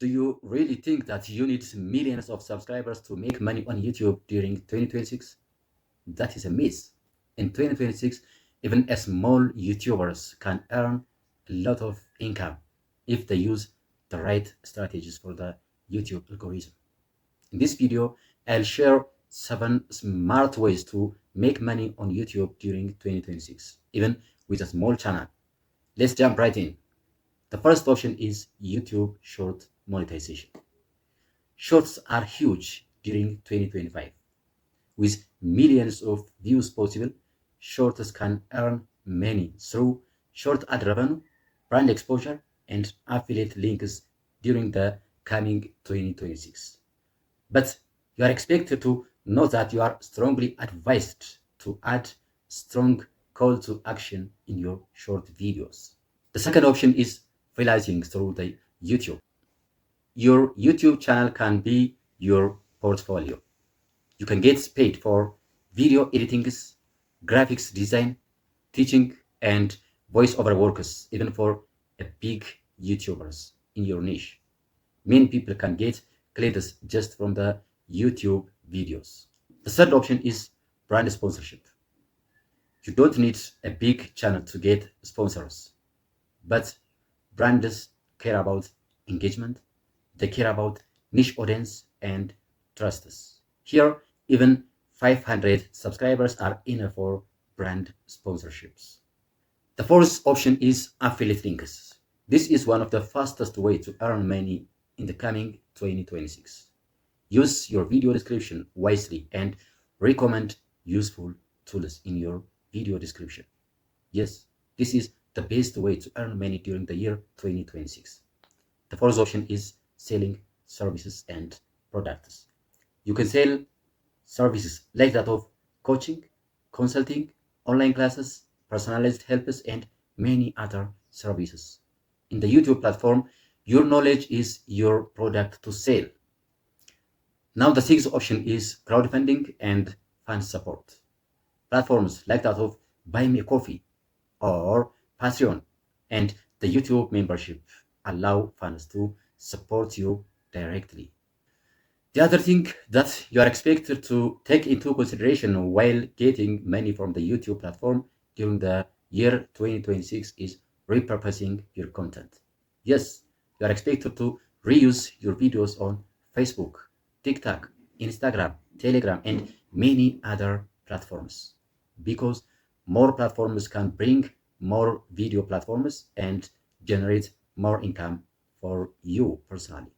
Do you really think that you need millions of subscribers to make money on YouTube during 2026? That is a myth. In 2026, even a small YouTubers can earn a lot of income if they use the right strategies for the YouTube algorithm. In this video, I'll share 7 smart ways to make money on YouTube during 2026, even with a small channel. Let's jump right in. The first option is YouTube short monetization. Shorts are huge during 2025. With millions of views possible, shorts can earn money through short ad revenue, brand exposure, and affiliate links during the coming 2026. But you are expected to know that you are strongly advised to add strong call to action in your short videos. The second option is freelancing through the YouTube. Your YouTube channel can be your portfolio. You can get paid for video editing, graphics design, teaching, and voiceover works, even for a big YouTubers in your niche. Many people can get credits just from the YouTube videos. The third option is brand sponsorship. You don't need a big channel to get sponsors, but brands care about engagement, they care about niche audience and trust. Here, even 500 subscribers are enough for brand sponsorships. The fourth option is affiliate links. This is one of the fastest ways to earn money in the coming 2026. Use your video description wisely and recommend useful tools in your video description. Yes, this is the best way to earn money during the year 2026. The fourth option is selling services and products. You can sell services like that of coaching, consulting, online classes, personalized helps, and many other services. In the YouTube platform, your knowledge is your product to sell. Now the sixth option is crowdfunding and fan support. Platforms like that of Buy Me a Coffee or Patreon and the YouTube membership allow fans to support you directly. The other thing that you are expected to take into consideration while getting money from the YouTube platform during the year 2026 is repurposing your content. Yes, you are expected to reuse your videos on Facebook, TikTok, Instagram, Telegram, and many other platforms because more platforms can bring more video platforms and generate more income for you personally.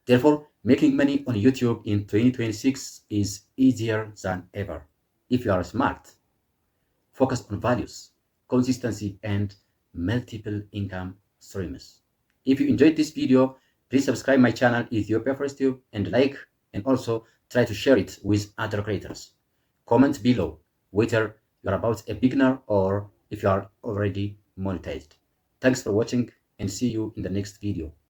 Therefore, making money on YouTube in 2026 is easier than ever if you are smart. Focus on values, consistency, and multiple income streams. If you enjoyed this video, please subscribe my channel Ethiopia First Tube and like, and also try to share it with other creators. Comment below whether you are about a beginner or if you are already monetized. Thanks for watching and see you in the next video.